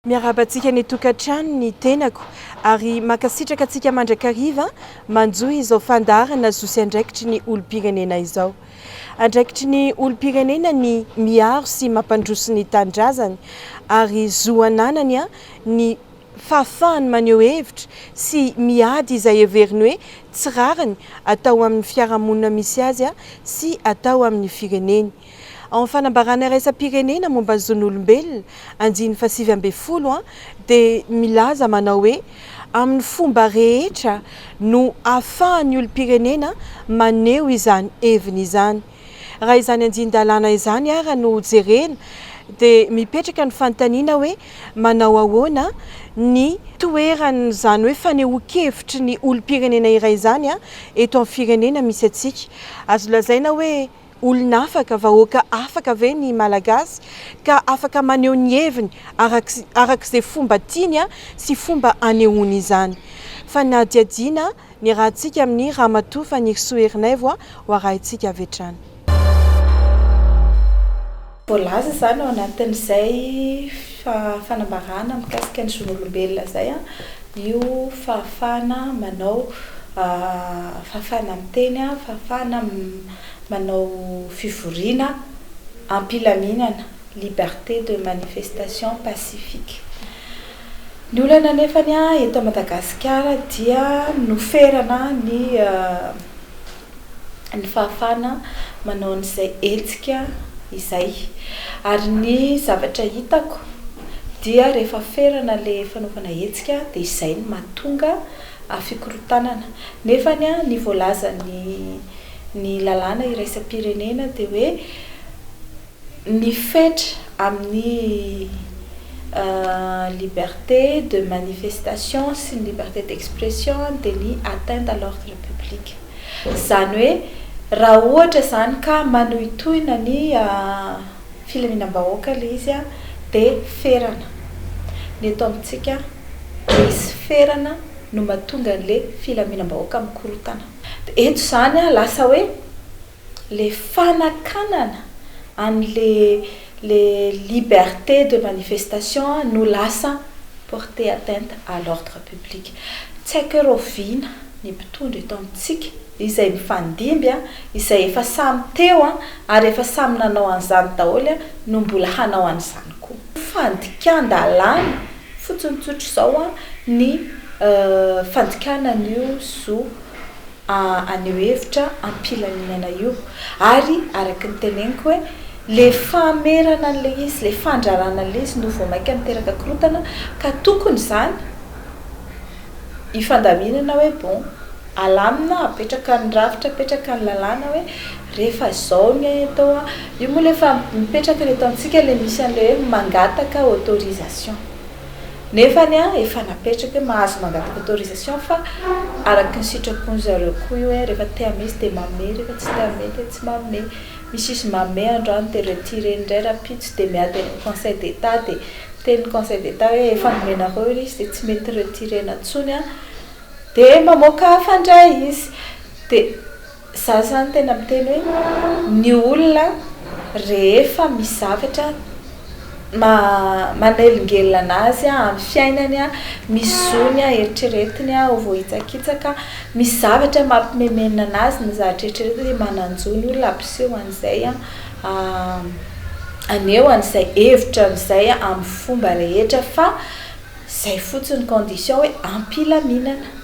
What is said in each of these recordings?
Miarabantsika ny tokantrano ny tenako ary makasitraka antsika mandrakariva manjoy izao fandarana zosy andraikitry ny olo-pirenena izao. Andraikitry ny olo-pirenena ny miaro sy mampandroso ny tandrazany ary zoananany ny fahafahany maneho hevitra sy miady izay heveriny hoe tsy rariny atao amin'ny fiaraha-monina misy azy sy atao amin'ny fireneny. Ao fanambarana raisam-pirenena momba ny zon'olombelona andiny fasivy ambin'ny folo dia milaza manao hoe amin'ny fomba rehetra no ahafahan'ny olo-pirenena maneho izany heviny izany. Raha izany andin-dalàna izany ara no jerena dia mipetraka ny fanontaniana hoe manao ahoana ny toerany izany hoe fanehoan-kevitry ny olo-pirenena iray izany eto amin'ny firenena misy atsika. Azo lazaina hoe olona afaka, vahoaka afaka ve ny Malagasy ka afaka maneho ny heviny arak'izay fomba tiany sy fomba anehoany izany. Fa nadiadiana ny rahantsika amin'ny ramatoa fa ny soerinaivo ho arahintsika avy hatrany. Voalaza izany ao anatin'izay fanambarana mikasika ny zon'olombelona izay io fahafahana manao fahafahana miteny, fahafahana manao fivoriana am-pilaminana, liberté de manifestation pacifique. Ny olana nefany eto Madagasikara dia noferana ny fahafahana manao an'izay hetsika izay. Ary ny zavatra hitako dia rehefa ferana le fanaovana hetsika dia izay no mahatonga fikorotanana. Nefany ny voalaza ny lalàna iraisam-pirenena dia hoe ny fetra amin'ny liberté de manifestation sy ny liberté d'expression dia ny atteinte à l'ordre public. Izany hoe raha ohatra izany ka manohitohina ny filaminam-bahoaka le izy dia ferana. Ny eto amintsika misy ferana no mahatonga an'le filaminam-bahoaka mikorotana. Eto izany lasa hoe le fanakanana an'le liberté de manifestation no lasa porter atteinte à l'ordre public. Tsy haiko hoe roviana ny mpitondra eto amintsika izay mifandimby izay efa samy teo ary efa samy nanao an'izany daholo no mbola hanao an'izany koa. Fandikan-dalàna fotsiny tsotro izao ny fandikanan'io zo aneho hevitra am-pilaminana io ary araky ny teneniko hoe le famerana an'le izy, le fandrarana an'le izy no vao maika miteraka korotana ka tokony izany ifandaminana hoe bon alamina apetraka ny rafitra, apetraka ny lalàna hoe rehefa izao ny atao io moa lefa mipetraka eto amintsika le misy an'le hoe mangataka autorisation. Nefany efa napetraka mahazo mangataka autorisation fa araky ny sitrapon'ny zareo koa io hoe rehefa te ame izy dia mame, rehefa tsy te ame dia tsy mame. Misy izy mame androany dia retiré indray rapitso dia miady amin'ny conseil d'état dia teny conseil d'état hoe efa nomenareo izy dia tsy mety retiré intsony dia mamoaka fandray izy. Dia za zany tena miteny hoe ny olona rehefa misy zavatra manelingelina anazy amin'ny fiainany, misy zony eritreretiny ho vohitsakitsaka, misy zavatra mampimemenina anazy ny zavatra eritreretiny mananjony olona ampiseho an'izay aneho an'izay hevitra an'izay amin'ny fomba rehetra fa izay fotsiny condition hoe am-pilaminana.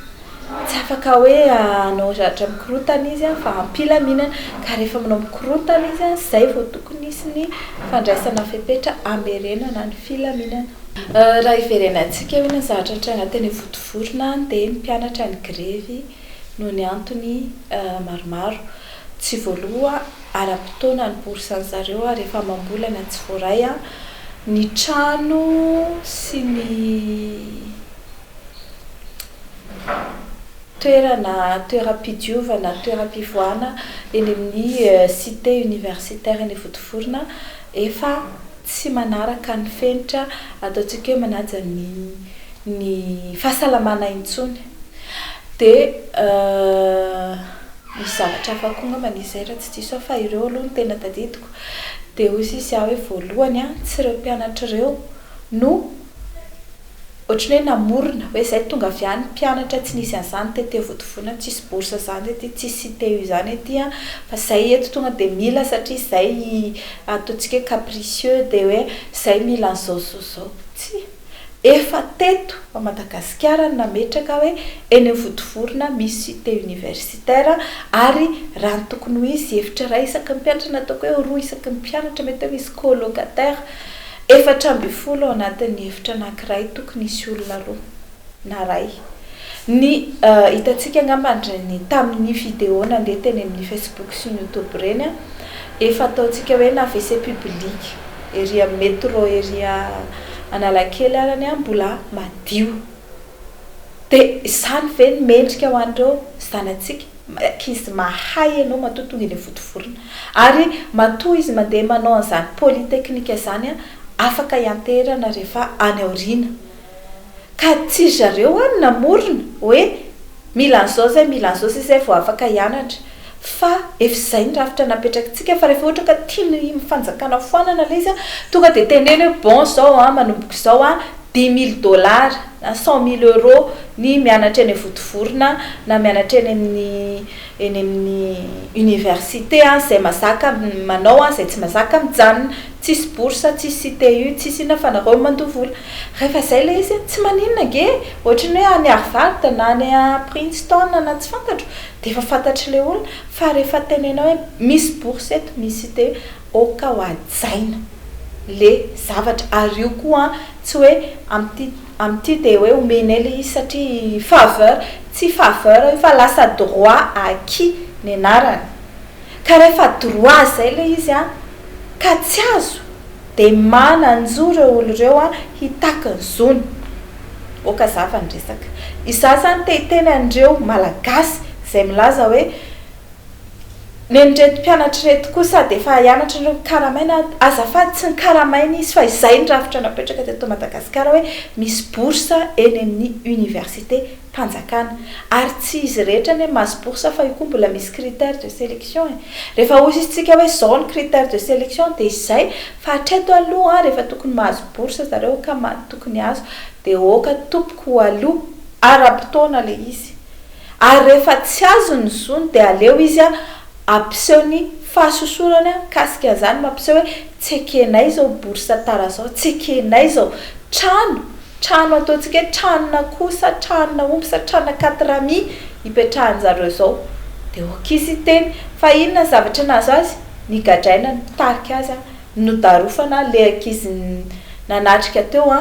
Tsy afaka hoe anao zavatra mikorotana izy fa am-pilaminana ka rehefa manao mikorotana izy izay vao tokony nisy ny fandraisana fepetra amerenana ny filaminana. Raha iverenantsika hoe ny zavatra hatray anatin'ny votovorona dia ny mpianatra ny grevy no ny antony maromaro. Tsy voaloha ara-potoana ny borisan'ny zareo rehefa mambolana tsy voaray ny trano sy ny toeram-pidiovana, toeram-pivoahana eny amin'ny cité universitaire eny votovorona efa tsy manaraka ny fenitra ataontsika hoe manaja ny fahasalamana intsony. Dia misy zavatra hafa koa ngamba izay raha tsy diso fa ireo aloha no tena tadidiko dia hoy izy hoe voalohany tsy ireo mpianatra ireo no ohatrany hoe namorona hoe zay tonga avy any mpianatra tsy nisy an'izany tete votovona tsisy borsa zany ety tsisy teo izany ety fa zay eto tonga de mila satria zay ataontsika hoe capricieux de hoe zay mila an'izao tsy efa teto a Madagasikara nametraka hoe eny votovorona misy cité universitaire ary raha ny tokony ho izy hevitra ray isaky ny mpianatra nataoko hoe roa isaky ny mpianatra mety hoe misy colocataire 720 ao anatin'ny hevitra anankiray tokony isy olona roa na ray ny hitantsika angambany ny tamin'ny vidéo nandeha teny amin'ny Facebook sy YouTube reny efa ataontsika hoe na WC public ery métro ery Analakely arany mbola madio de izany ve mendrika ho andreo zanatsika kizy mahay ianao matotonga eny votovorona ary matoa izy mandeha manao an'izany polytechnique zany afaka ianterana rehefa any aoriana ka tsy zareo any namorona hoe mila an'izao zay vao afaka ianatra fa efizay ny rafitra napetrakintsika fa rehefa ohatra ka tiany mifanjakana foanana le izy tonga de teneny hoe bon zao manomboka zao $10,000 na €100,000 ny mianatra eny votovorona na mianatra eny amin'ny université zay mazaka manao zay tsy mazaka mijanona tsisy borsa tsisy CTU tsisy ina fa nareo mandovola rehefa zay le izy tsy maninona ge ohatrany hoe any Harvard na any Princeton na tsy fantatro de efa fantatry le olona fa rehefa tenena hoe misy borsa eto misy CTU oka ho ajaina le zavatra ary io koa tsy hoe amty de hoe omeny le izy satria faveur tsy faveur fa lasa droit acquis ny anarany ka rehefa droit zay le izy ka tsy azo de mananjo reo olo reo hitaka ny zony oka zavany resaka isa zany teny andreo malagasy zay milaza hoe nenreto mpianatra reto kosa de fa ianatra reo karamaina azafady tsy ny karamaina izy fa izay ny rafitra napetraka teto Madagasikara hoe misy borsa eny amin'ny université mpanjakana ary tsy izy rehetra ny mahazo borsa fa io koa mbola misy critère de sélection rehefa ozy isitsika hoe zao ny critère de sélection de izay fa hatreto aloha rehefa tokony mahazo borsa zareo ka tokony azo de oka tompoko ho aloha ara-potoana le izy ary rehefa tsy azo ny zony de aleo izy ampiseho ny fahasosorana kasika an'izany mampiseho hoe tsy ekenay zao borsa tara zao tsy ekenay zao trano ataontsika hoe tranona kosa tranona omby sa tranona 4 hipetrahan'zareo zao de okizy teny fa inona zavatra nazo azy nigadraina nitarika azy nodarofana le ankizy nanatrika teo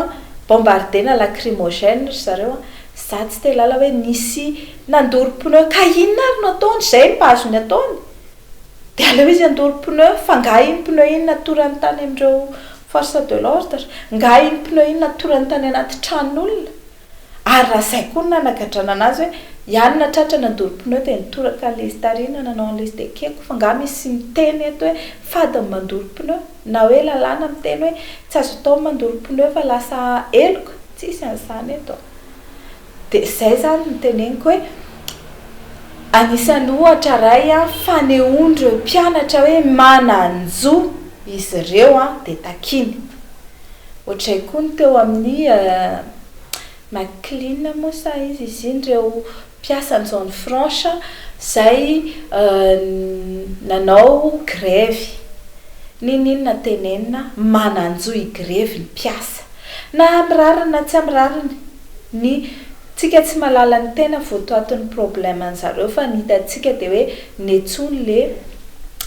bombardena lacrymogène zareo za tsy te lala hoe nisy nandoro pneu ka inona ary no ataony zay mba azony ataony de aleo izy andoro pneu fa nga iny pneu iny natorany tany amindreo force de l'ordre nga iny pneu iny natorany tany anaty tranon'olona ary raha zay koa nanagadrana anazy hoe ihany natratra nandoro pneu de nitoraka an'le izy tarina nanao an'le izy de keko fa nga misy miteny eto hoe fady mandoro pneu na hoe lalàna miteny hoe tsy azo atao mandoro pneu fa lasa eloko tsisy an'izany eto de zay zany niteneniko hoe anisany ohatra ray fanehoandreo mpianatra hoe mananjo izy ireo de takiny ohatray koa ny teo amin'ny Maclean moa izy indreo mpiasa ny zone franche zay nanao grève ninina tenenina mananjo i grève ny mpiasa na mirariny na tsy amirariny ny tsika tsy malala ny tena voatoaton'ny problème an'zareo fa nitatsika de hoe netsony le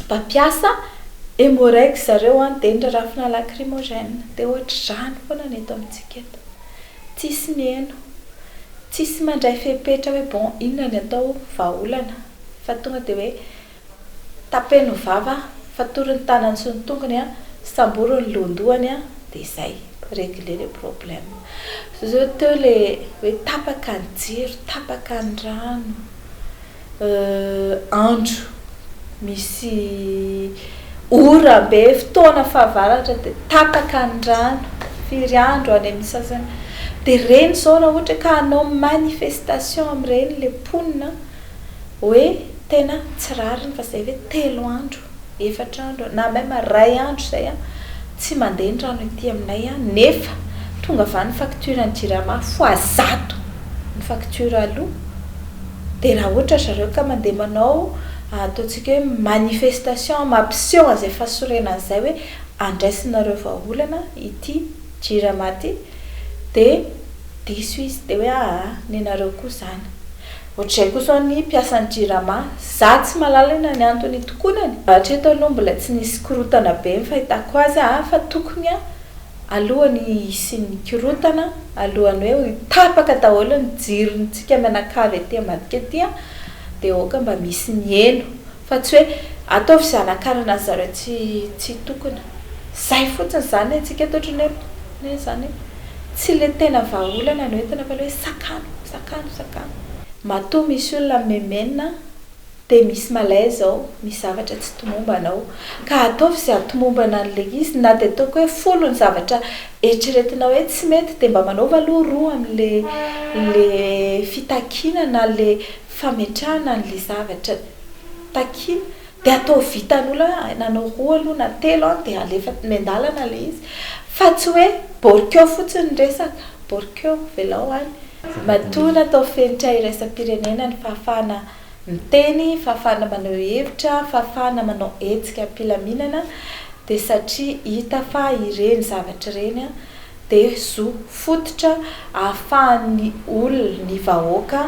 mpampiasa hémorragie zareo de ndrarafina lacrymogène de ohatra zany foana neto amintsika eto tsisy mieno tsisy mandray fepetra hoe bon inona ny atao vahaolana fa tonga de hoe tapeno vava fatoriny tanany sy ny tongony samborony londohany de zay régler les problèmes zao teo le hoe tapaka ny jiro tapaka ny rano andro misy ora be fotoana fahavaratra de tapaka ny rano firy andro any amin'ny sasany de reny zao raha ohatra ka hanao manifestation amin'ireny le ponina hoe tena tsy rariny fa zay hoe 3 andro 4 andro na même 2 andro zay tsy mandeha ny rano ety aminay nefa tonga va ny facture ny jirama x100 ny facture aloha. De raha ohatra zareo ka mandeha manao ataontsika hoe manifestation mampiseho azy efa sorena an'izay hoe andraisinareo vahaolana ity jirama ty, de diso izy de hoe nenareo koa zany. Ohatr'izay kosa ny mpiasan'ny jirama, za tsy mahalala na ny antony tokonany. Hatreto aloha mbola tsy nisy korotana be ny fahitako azy fa tokony alohany sy ny korotana, alohany hoe tapaka daholo ny jirontsika menakavy aty ambadika aty de oka mba misy ny heno, fa tsy hoe ataovy zanakarana zareo tsy tokony. Zay fotsiny zany antsika totrany hoe zany tsy le tena vahaolana ny hoentina fa le hoe sakano. Matoa misy olona memenina de misy malay zao, misy zavatra tsy tomombanao ka ataovy izay atomombana an'le izy, na de ataoko hoe folo ny zavatra eritreretina hoe tsy mety de mba manaova aloha roa am'le fitakina na le fametrahana an'le zavatra takina de atao vitan'olona nanao roa aloha na telo de alefa mendalana le izy, fa tsy hoe borikeo fotsiny resaka, borikeo Avelao any. Matoa natao fenitra iraisam-pirenena ny fahafahana miteny, fahafahana manao hevitra, fahafahana manao hetsika am-pilaminana, de satria hita fa ireny zavatra ireny de zo fototra ahafahan'ny olona ny vahoaka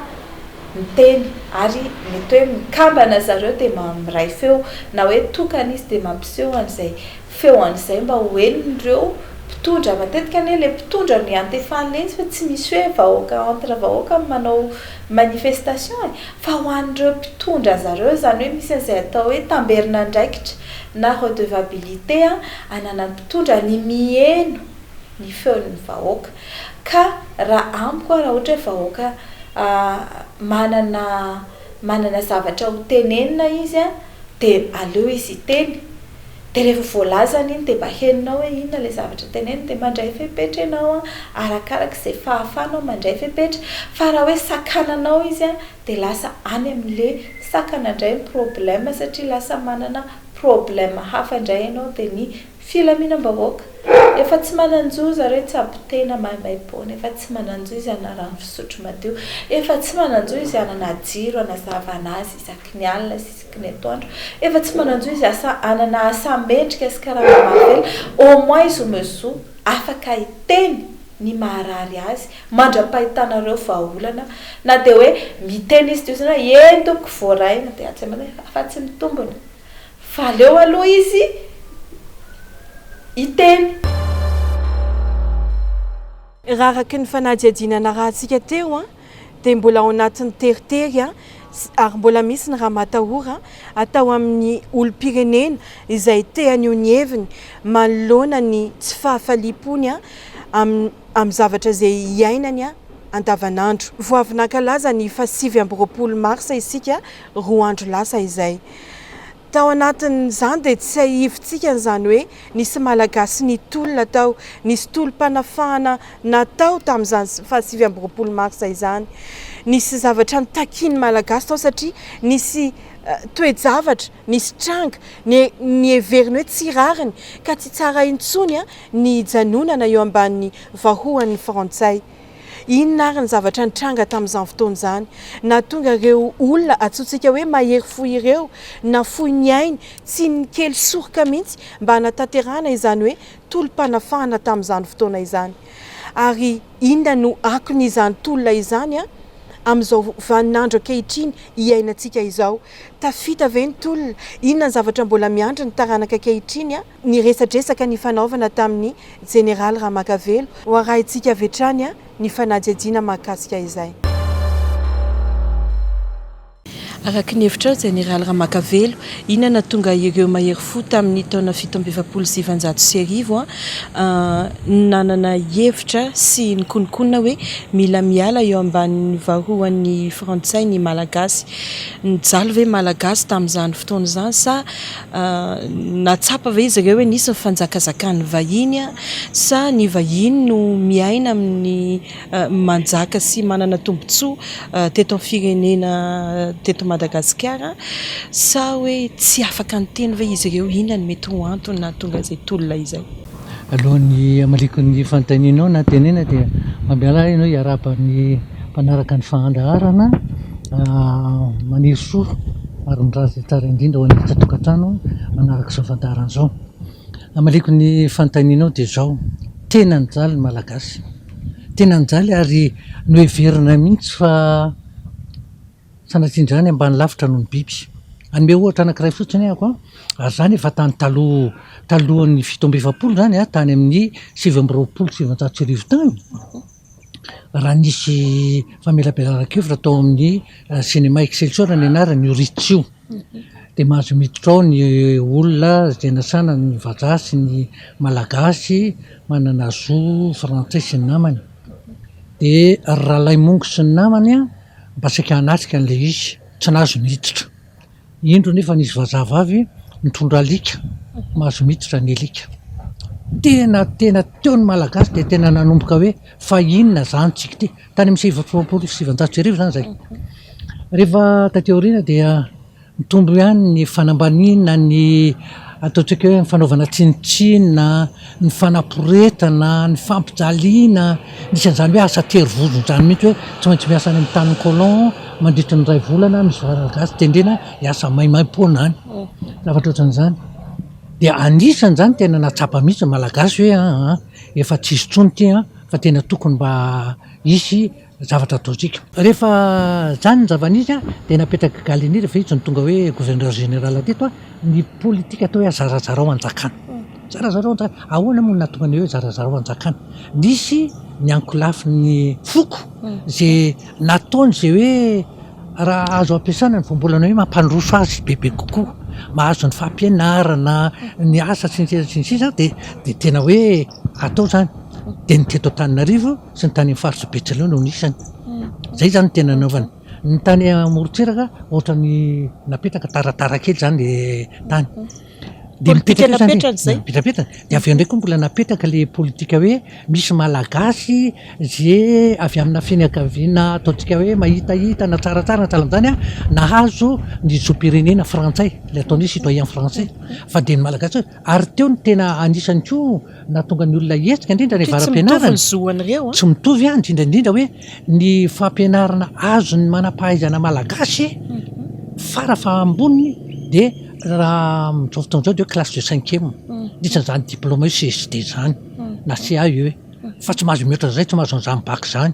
miteny ary mety hoe mikambana zareo de miray feo na hoe tokana izy de mampiseho an'izay feo an'izay mba hoenindreo mpitondra. Matetika anie le mpitondra ny antefan'le izy fa tsy misy hoe vahoaka entre vahoaka manao manifestation fa ho an'ireo mpitondra zareo, zany hoe misy an'izay atao hoe tamberina andraikitra na redevabilité anana ny mpitondra ny miheno ny feon'ny vahoaka. Ka raha amiko raha ohatra hoe vahoaka manana zavatra ho tenenina izy de aleo izy iteny, de rehefa voalazana iny de mba heninao hoe inona le zavatra tenenina de mandray fepetra ianao arakaraka izay fahafahanao mandray fepetra. Fa raha hoe sakananao izy de lasa any amin'le sakana indray problème, satria lasa manana problème hafa indray ianao de ny filaminam-bahoaka. Efa tsy mananjo zareo tsabo tena maimaimpona, efa tsy mananjo izy anarany fisotro madio, efa tsy mananjo izy anana jiro anazavana azy isaky ny alina sy isaky ny atoandro, efa tsy mananjo izy anana asa mendrika sy karazana mavela. Au moins izy mezo afaka hiteny ny maharary azy, mandra-pahitanareo vahaolana, na de hoe miteny izy teo zany eny tompoko voaraina de atsy afa-tsy mitombona, fa aleo aloha izy hiteny. Raha araky ny fanadihadihana rahantsika teo de mbola ao anatin'ny teritery ary mbola misy ny raha matahora atao amin'ny olom-pirenena izay te anio ny heviny manoloana ny tsy fahafalipony amin'ny zavatra izay iainany andavanandro. Vao avy nankalaza ny 7 Martsa isika 2 andro lasa izay. Tao anatin'izany de tsy ahivontsika n'izany hoe nisy Malagasy ny tolona tao, nisy tolom-panafahana natao tamin'izany 7 Martsa izany. Nisy zavatra nitakiany Malagasy tao satria nisy toe-javatra, nisy tranga, ny heveriny hoe tsy rariny ka tsy tsara intsony ny janonana eo ambanin'ny vahoan'ny Frantsay. Inona ary ny zavatra nitranga tamin'izany fotoana izany na tonga ireo olona atsotsika hoe Mahery foy ireo na foy ny ainy tsy ny kely soroka mihitsy mba hanatanterahana izany hoe tolom-panafahana tamin'izany fotoana izany. Ary inona no akon'izany tolona izany amin'izao vaninandro ankehitriny iainantsika izao. Tafita ve ny tolona? Inona ny zavatra mbola miandry ny taranaka ankehitriny ny resadresaka ny fanaovana tamin'ny Général Avelao ho arahintsika avy hatrany ny fanadihadihana mahakasika izay. Araky ny hevitra Général Avelao, inona tonga ireo Mahery fo tamin'ny taona 1790 nanana hevitra sy nikonokona hoe mila miala eo ambanin'ny vahoan'ny Frantsay ny Malagasy. Nijaly ve Malagasy tamin'izany fotoana izany sa natsapa ve izy ireo hoe nisy ny fanjakazakany vahiny sa ny vahiny no miaina amin'ny manjaka sy manana tombontsoa teto amin'ny firenena teto Madagasikara sa hoe tsy afaka ny teny ve izy ireo, inona ny mety ho antony na tonga izay tolona izay? alohan'ny amaliko ny fanontanianao na tenena dia mampiala ianao hiarahany mpanaraka ny fahandaharana maniry soa ary mirazy tsara indrindra ho an'ny tokantrano manaraka izao fandaharana izao. Amaliko ny fanontanianao dia zao tena nijaly malagasy, tena nijaly ary noheverina mihitsy fa sanatrin'izany ambany lavitra noho ny biby. Anome ohatra anankiray fotsiny ahako ary zany efa tany talohan'ny fito amby efapolo zany tany amin'ny 720 tany raha nisy famelabelaran-kevitra tao amin'ny cinéma Excelsior ny anarany Ritio dia mahazo miditra ao ny olona zay nasana ny vazaha sy ny malagasy manana zo frantsay sy ny namany dia rahalahy mongo sy ny namany mba saika hanatrika an'ilay izy tsy nahazo miditra. Indro nefa nisy vazahavavy mitondra alika mahazo miditra ny alika. Tena teo ny malagasy dia tena nanomboka hoe fa inona zany tsika ty tany amin'ny 720 zany zay. Rehefa taty aoriana dia mitombo ihany ny fanambanina ny ataontsika hoe ny fanaovana tsinitsinina, ny fanaporetana, ny fampijaliana, nisan'izany hoe asa terivozony zany mihitsy hoe tsy maintsy miasa any amin'ny tanin'ny colon mandritra ny ray volana misy malagasy tendrena hiasa maimaim-poana any zavatra ohatran'izany. Dia anisan'izany tena natsapa mihitsy malagasy hoe efa tsisy tsony ty fa tena tokony mba hisy zavatra ataontsika. Rehefa zany ny zavanizy dia napetraka galinira rehefa izy ny tonga hoe gouverneur général teto ny politika atao hoe zarazara ao anjakana. Zarazara ao anjakana. Ahoana moa natonga ny hoe zarazara ao anjakana? Nisy ny ankolafy ny foko zay nataony zay hoe raha azo ampiasana ny voambolana hoe mampandroso azy bebe kokoa, mahazo ny fampianarana, ny asa sy ny sisa dia tena hoe atao zany. Dia ny teto Antananarivo sy ny tany amin'ny faritsy Betsileo no nisany. Zay zany tena naovany. Ny tany Moritsiraka ohatra ny napetraka taratara kely zany le tany. Dia mipetraka zany. Mipetrapetraka. Dia avy eo ndraiky mbola napetraka le politika hoe misy malagasy zay avy amina fianakaviana ataontsika hoe mahitahita na tsaratsara na tsara amin'izany nahazo ny zo Pirenena frantsay, le ataony citoyen frantsay. Fa dia ny malagasy ary teo ny tena anisany koa nahatonga ny olona hetsika indrindra ny varam-pianarana. Tsy mitovy indrindra hoe ny fampianarana azo ny manam-pahaizana malagasy fara fa amboniny dia raha amin'izao fotoana izao dia classe de 5e nisan'izany diplôme hoe CSD zany na CA io fa tsy mahazo mihoatra zay, tsy mahazo an'izany bac zany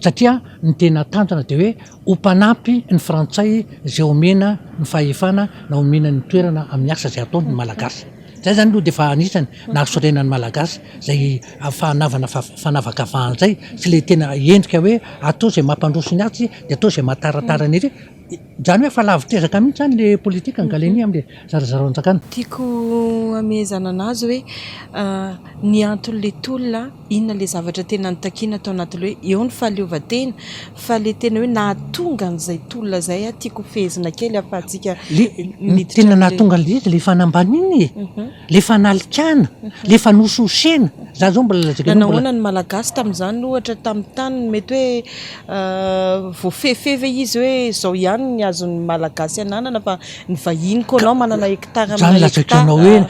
satria ny tena tanjona dia hoe ho mpanampy ny frantsay zay omena ny fahefana na omena ny toerana amin'ny asa zay ataony ny malagasy. Zay zany aloha dia efa anisany nahasorena ny malagasy zay fanavakavahana zay sy le tena endrika hoe atao zay mampandroso ny azy dia atao zay mahataratara ny ery. Zany hoe fa lavitezaka mihitsy zany le politika ny galenia amin'le zarazara ao an-jakana. Tiako amezana anazy hoe ny antony tolona inona le zavatra tena nitakiana tao anatin'le hoe eo ny fahaleovan-tena fa le tena hoe nahatonga an'izay tolona zay tiako fehezina kely afahantsika tena nahatonga izy le fanambaniny le fanalikana le fanososena za zao mbola lazaka nahoana ny malagasy tamin'izany ohatra tamin'ny tany mety hoe voafefeve izy hoe zao ihany ny azon'ny malagasy ananana fa ny vahiny koa manana hektara zany lazakana hoe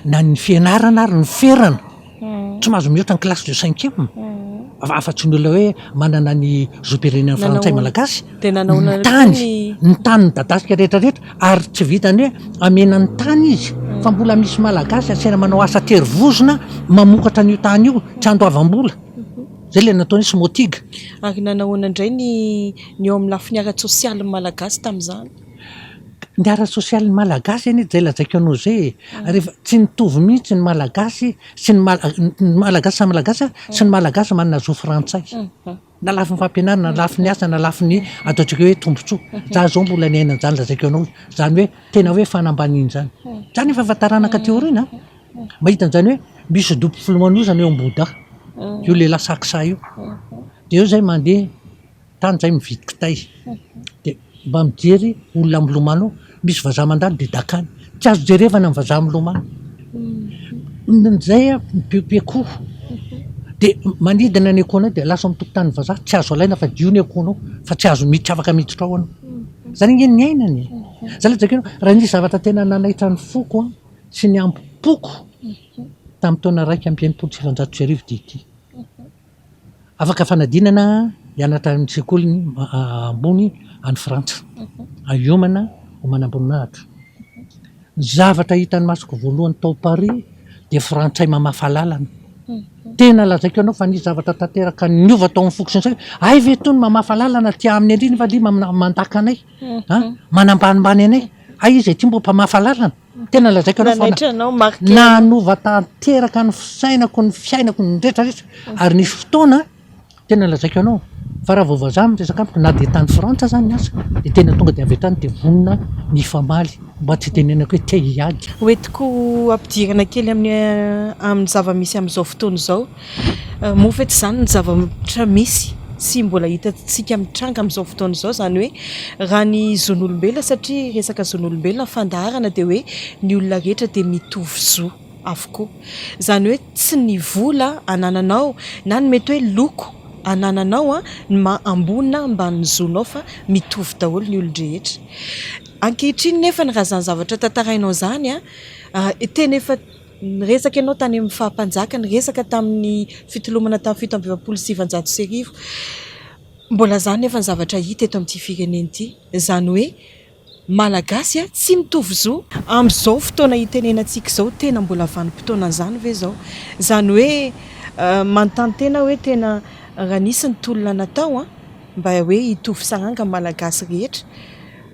na ny fianarana ary ny ferana tsy mahazo mihoatra ny classe de 5e afa-tsy ny olona hoe manana ny zo-pirenena frantsay malagasy ny tany ny dadasika rehetrarehetra ary tsy vitany hoe amena ny tany izy fa mbola misy malagasy asaina manao asa terivozona mamokatra an'io tany io tsy andoavam-bola zay le nataony smotiga. Ary nanahoana indray ny eo amin'ny lafiny ara-tsosialy malagasy tamin'izany. Ny ara-tsosialy malagasy eny zay lazaiko anao zay rehefa tsy nitovy mihitsy ny malagasy sy ny malagasy samy malagasy sy ny malagasy manana zo frantsay na lafi ny fampianarana na lafi ny asa na lafi ny ataontsika hoe tombontsoa. Za zao mbola ny ainan'izany lazaiko anao zany hoe tena hoe fanambaniny zany zany efa fataranaka teoriana mahita an'izany hoe misy dobo filomanosana eo am-boda io lehilahy saksa io dia eo zay mandeha tany zay mividy kitay dia mba mijery olona milomano misy vazaha mandalo dia dakany tsy azo jerevana ny vazaha milomano zay mipiompiokoho dia manidina ny akoanao dia lasa mitokotany vazaha tsy azo alaina fa dio ny akoanao fa tsy azo miditra afaka miditra ao anao zany ingeny ny ainany zay lazaiko raha nisy zavatra tena nanaitra ny foko sy ny ampipoko tamin'ny taona 1 dity afaka fanadinana hianatra amin'ny sekoliny ambony any Frantsa aiomana homanam-boninahitra zavatra hitany masoko voalohany tao Paris de frantsay mamafalalana tena lazaiko anao fa ny zavatra tanteraka niova tao amin'ny fokosin'izay ay ve tony mamafalalana tia amin'ny andriny fa li mandaka anay manambanimbany anay ay izy ty mbo mpamafalalana tena lazaiko anao nanova tanteraka ny fisainako ny fiainako ny retraretra ary nisy fotoana tena lazaiko anao fa raha voavaza miresaka amiko na de tany Frantsa zany ny asa de tena tonga de avy tany de vonina ny famaly mba tsy tenenako hoe tia hiady hoentiko ampidirana kely amin'ny zava-misy amin'izao fotoana izao mofety zany ny zavatra misy sy mbola hitantsika mitranga amin'izao fotoana izao zany hoe raha ny zon'olombelona satria resaka zon'olombelona fandaharana de hoe ny olona rehetra de mitovy zo avokoa zany hoe tsy ny vola anananao na ny mety hoe loko anananao ny ambonina mban'ny zonao fa mitovy daholo ny olon-drehetra ankehitriny nefa ny raha zany zavatra tantarainao zany tena efa resaka ianao tany amin'ny fahampanjaka ny resaka tamin'ny fitolomana tamin'ny 1970 mbola zany nefa ny zavatra hita eto amin'ity firenena ity zany hoe malagasy tsy mitovy zo amin'izao fotoana hitenenantsika izao tena mbola vanim-potoana zany ve zao zany hoe manontany tena hoe tena raha nisy ny tolona natao mba hoe hitovy saranga malagasy rehetra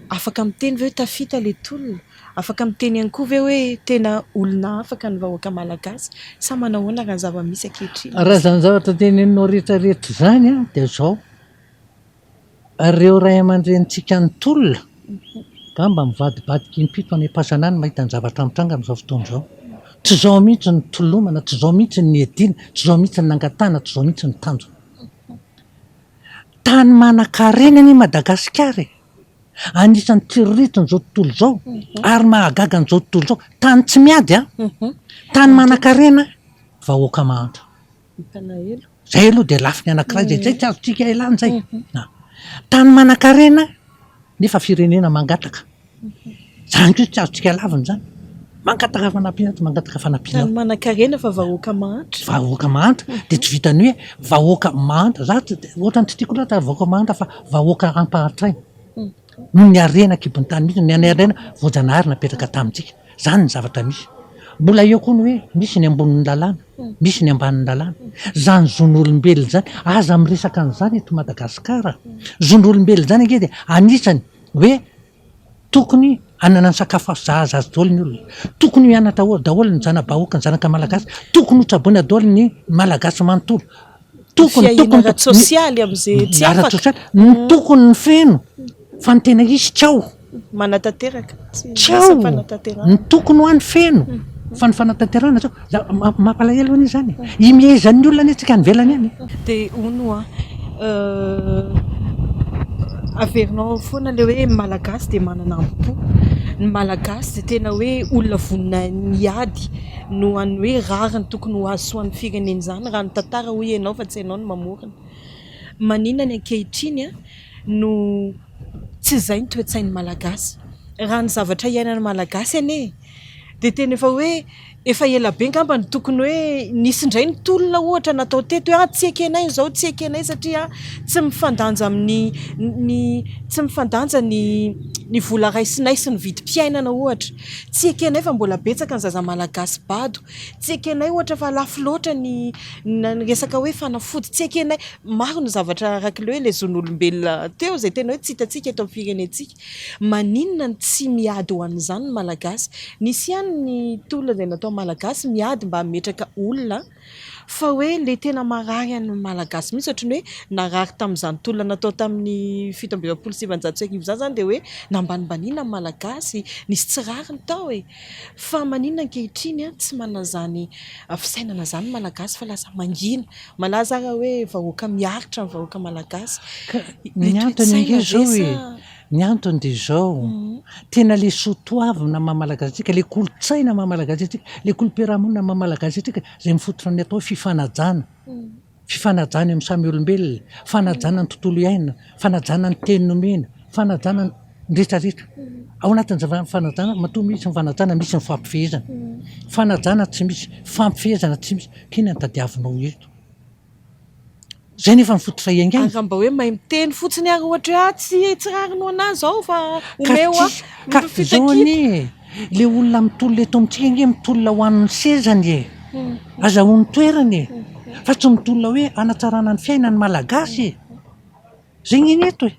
afaka miteny ve hoe tafita le tolona afaka miteny ihany koa ve hoe tena olona afaka ny vahoaka malagasy sa manao ahoana raha zava-misy ankehitriny raha zany zavatra teneninao rehetrarehetra zany de zao reo ray aman-drenitsika ny tolona ka mba mivadibadiky impito any am-pasanany mahita ny zavatra mitranga amin'izao fotoana izao tsy zao mihitsy ny tolomana tsy zao mihitsy ny edina tsy zao mihitsy ny nangatana tsy zao mihitsy ny tanjo tany manan-karena ny Madagasikara anisan'ny tsiritiny zao tontolo zao ary mahagaga n'izao tontolo zao tany tsy miady tany manan-karena vahoaka mahantra zay aloha de lafiny anankiray zay tsy azotsika ilany zay tany manan-karena nefa firenena mangataka zany koa tsy azotsika laviny zany mangataka fanampiana tany manan-karena fa vahoaka mahantra de tsy vitany hoe vahoaka mahantra za ohatrany tsy tiako loatra vahoaka mahantra fa vahoaka ampahatraina no ny arena kibony tany mihitsy ny arena voajanahary napetraka tamintsika zany ny zavatra misy mbola eo koa ny hoe misy ny ambonin'ny lalàna misy ny ambanin'ny lalàna zany zon'olombelona zany aza miresaka an'izany eto Madagasikara zon'olombelona zany ange de anisany hoe tokony anana ny sakafo zaza azy daholo ny olona tokony hianatra daholo ny zana-bahoaka ny zanaka malagasy tokony ho tsaboina daholo ny malagasy manontolo tokony sosialy am'izay tsy afaka ny tokony ny feno fa ny tena izy tsao manatanteraka tsao ny tokony ho an'ny feno fa ny fanatanterana tsao mampalahelo any zany imiezan'ny olona any atsika nivelany any de ono averinao foana le hoe malagasy de manana ampo ny malagasy de tena hoe olona vonina niady no any hoe rariny tokony ho azo soan'ny firenena zany raha ny tantara ho ianao fa tsy ianao no mamorona maninona ny ankehitriny no tsy zay ny toe-tsain'ny malagasy raha ny zavatra iainan'ny malagasy ane de tena efa hoe efa ela be ngamba ny tokony hoe nisy indray ny tolona ohatra natao teto hoe tsy ekenay zao tsy ekenay satria tsy mifandanja amin'ny tsy mifandanja ny vola raisinay sy ny vidim-piainana ohatra tsy ekenay fa mbola betsaka ny zaza malagasy bado tsy ekenay ohatra fa lafo loatra ny resaka hoe fanafody tsy ekenay maro ny zavatra arak'le hoe le zon'olombelona teo zay tena hoe tsy hitantsika eto amin'ny firenentsika maninona ny tsy miady ho an'izany ny malagasy nisy ihany ny tolona zay natao malagasy miady mba metraka olona fa hoe le tena marary an'ny malagasy mihitsy ohatrany hoe narary tamin'izany tolona natao tamin'ny 1770 zany de hoe nambanimbanina ny malagasy nisy tsy rary ny tao fa maninona ankehitriny tsy manana zany fisainana zany malagasy fa lasa mangina malaza raha hoe vahoaka miaritra ny vahoaka malagasy ny antony de zao tena le sotoavina mahamalagasitsika le kolotsaina mahamalagasitsika le kolom-piaraha-monina mahamalagasy tsika zay mifototra ny atao fifanajana amin'ny samy olombelona fanajana ny tontolo iainana fanajana ny teny nomena fanajana ny retraretra ao anatin'ny fanajana matoa misy ny fanajana misy ny fampifehezana fanajana tsy misy fampifehezana tsy misy kina ny tadiavinao eto zay nefa mifototra iaingany raha mba hoe mahay miteny fotsiny ary ohatra tsy rarinao anazy ao fa omeo ka zao anie le olona mitolona eto amintsika nge mitolona ho an'ny sezany e azahoany toerany e fa tsy mitolona hoe anatsarana ny fiainany malagasy e zay gn'iny eto e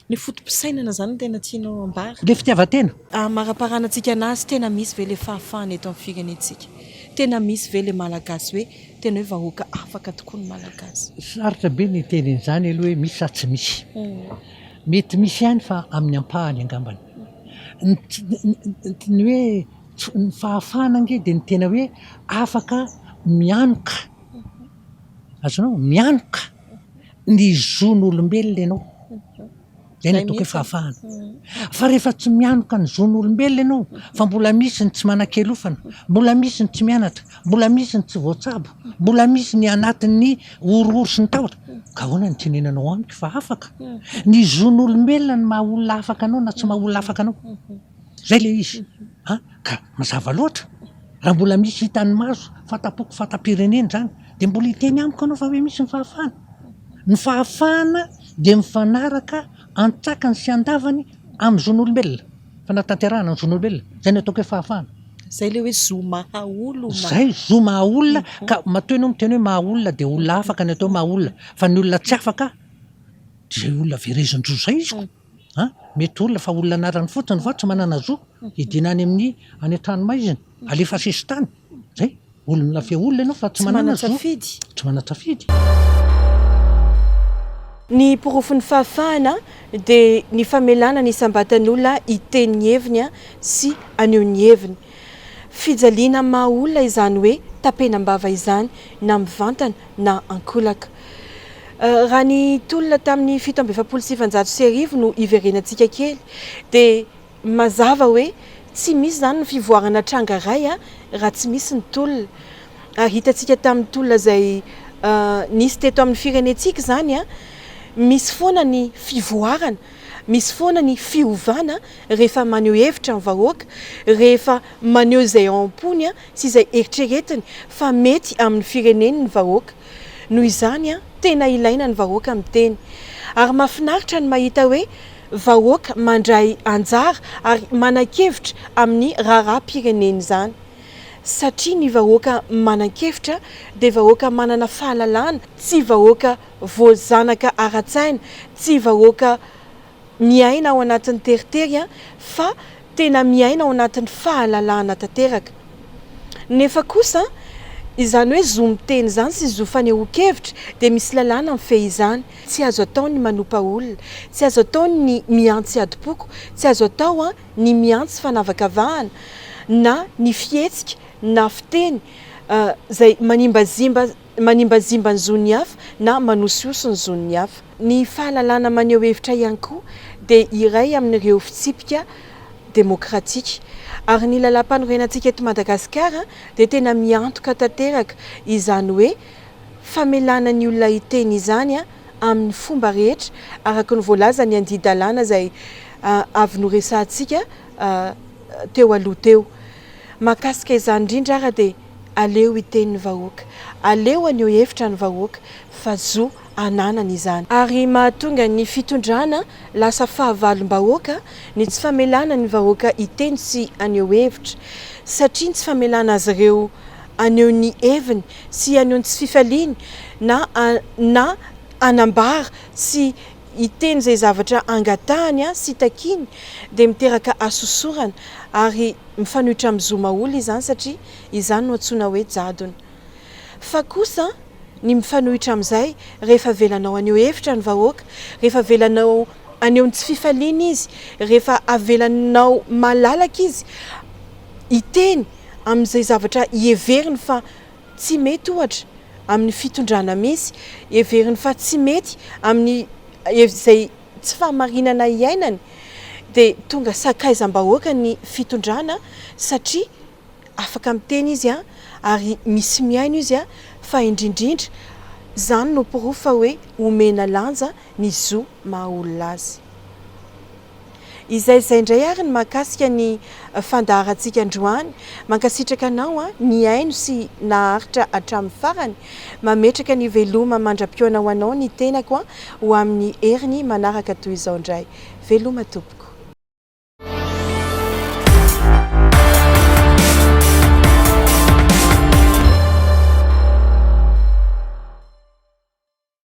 ny fotom-pisainana zany tena tianao ambary le fitiavatena maraparanantsika anazy tena misy ve le fahafahana eto amin'ny firenentsika tena misy ve le malagasy hoe tena hoe vahoaka afaka tokoa ny malagasy sarotra be ny tenin'izany aloha hoe misy sa tsy misy mety misy ihany fa amin'ny ampahany angambany ny hoe ny fahafahana nge dia ny tena hoe afaka mianoka azonao mianoka ny zon'olombelona ianao zay ny ataoko hoe fahafahana fa rehefa tsy mianoka ny zon'olombelona ianao fa mbola misy ny tsy manan-kelofana mbola misy ny tsy mianatra mbola misy ny tsy voatsabo mbola misy ny anatin'ny orooro sy ny tahotra ka ahoana ny tenenanao amiko fa afaka ny zon'olombelona ny maha olona afaka anao na tsy maha olona afaka anao zay le izy ka mazava loatra raha mbola misy hitany maso fatapoko fatam-pireneny zany dia mbola hiteny amiko anao fa hoe misy ny fahafahana dia mifanaraka antsakany sy andavany amin'ny zon'olombelona fa natanterahana ny zon'olombelona zay ny ataoko hoe fahafahana zay le hoe zo maha olona zay zo maha olona ka matoa ianao miteny hoe maha olona dia olona afaka ny atao maha olona fa ny olona tsy afaka dia zay olona verezin-jo zay iziko mety olona fa olona anarany fotsiny fa tsy manana zo hidinany amin'ny any an-tranomaizina alefa sesitany zay olona fe olona ianao fa tsy manana zo tsy mana-tsafidy ny porofon'ny fahafahana dia ny famelana ny sambatan'olona hiteny heviny sy aneho ny heviny fijaliana maha olona izany hoe tapenam-bava izany na mivantana na ankolaka raha ny tolona tamin'ny 7,790 no iverenantsika kely dia mazava hoe tsy misy zany ny fivoarana tranga ray raha tsy misy ny tolona hitantsika tamin'ny tolona zay nisy teto amin'ny firenentsika zany misy foana ny fivoarana misy foana ny fiovana rehefa maneho hevitra ny vahoaka rehefa maneho izay ao am-pony sy izay eritreretiny fa mety amin'ny fireneny ny vahoaka noho izany tena ilaina ny vahoaka miteny ary mahafinaritra ny mahita hoe vahoaka mandray anjara ary manan-kevitra amin'ny raharaham-pireneny zany satria ny vahoaka manan-kevitra dia vahoaka manana fahalalana tsy vahoaka voazanaka ara-tsaina tsy vahoaka miaina ao anatin'ny teritery fa tena miaina ao anatin'ny fahalalana tanteraka nefa kosa izany hoe zo miteny zany sy zo fanehoan-kevitra dia misy lalàna amin'ny fehizany tsy azo atao ny manompa olona tsy azo atao ny miantsy adi-poko tsy azo atao ny miantsy fanavakavahana na ny fihetsika na fiteny zay manimbazimba ny zon'ny hafa na manosiosy ny zon'ny hafa ny fahalalana maneho hevitra ihany koa dia iray amin'ireo fitsipika demokratika ary ny lalam-panorenantsika eto Madagasikara dia tena miantoka tanteraka izany hoe famelana ny olona hiteny izany amin'ny fomba rehetra araka ny voalaza ny andidalana zay avy noresantsika teo aloha teo mahakasika izany indrindra ara dia aleo hiten'ny vahoaka aleo aneho hevitra ny vahoaka fa zo ananana izany ary mahatonga ny fitondrana lasa fahavalom-bahoaka ny tsy famelana ny vahoaka hiteny sy aneho hevitra satria ny tsy famelana azy ireo aneho ny heviny sy aneho ny tsy fifaliany na anambara sy hiteny zay zavatra angatahany sy takiny dia miteraka asosorana ary mifanohitra amin'ny zo maha-olona izany satria izany no antsoina hoe jadona fa kosa ny mifanohitra amin'izay rehefa velanao aneho hevitra ny vahoaka rehefa velanao aneho ny tsy fifaliana izy rehefa avelanao malalaka izy hiteny amin'izay zavatra heveriny fa tsy mety ohatra amin'ny fitondrana misy heveriny fa tsy mety amin'ny izay tsy fahamarinana iainany dia tonga sakaizam-bahoaka ny fitondrana satria afaka miteny izy ary misy miaino izy fa indrindrindra zany no porofa hoe omena lanja ny zo maha olona azy izay indray ary ny mahakasika ny fandaharantsika androany mankasitraka anao ny aino sy naharitra hatramin'ny farany mametraka ny veloma mandra-pioana ho anao ny tenako ho amin'ny heriny manaraka toy izao indray veloma tompoko